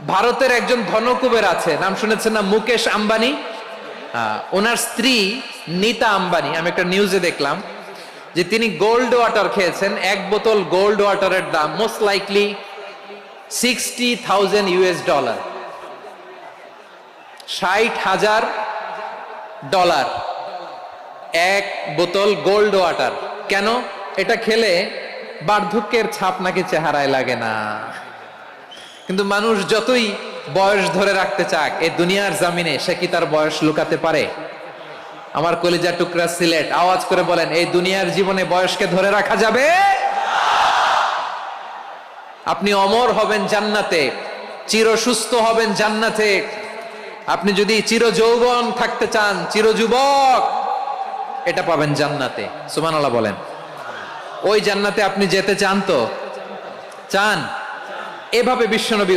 ভারতের একজন ধনকুবের আছে, নাম শুনেছেন না? মুকেশ আম্বানি। ওনার স্ত্রী নীতা আম্বানি, আমি একটা নিউজে দেখলাম যে তিনি গোল্ড ওয়াটার খেয়েছেন। এক বোতল গোল্ড ওয়াটারের দাম মোস্ট লাইকলি $60,000, $60,000 এক বোতল গোল্ড ওয়াটার। কেন? এটা খেলে বার্ধক্যের ছাপ নাকি চেহারায় লাগে না। কিন্তু মানুষ যতই বয়স ধরে রাখতে চাক এই দুনিয়ার জামিনে, সে কি তার বয়স লুকাতে পারে? আমার কলিজা টুকরা সিলেট, আওয়াজ করে বলেন, এই দুনিয়ার জীবনে বয়সকে ধরে রাখা যাবে? আপনি অমর হবেন জান্নাতে, চির সুস্থ হবেন জান্নাতে। আপনি যদি চির যৌবন থাকতে চান, চির যুবক, এটা পাবেন জান্নাতে। সুবহানাল্লাহ বলেন। ওই জান্নাতে আপনি যেতে চান তো? চান? এভাবে বিশ্বনবী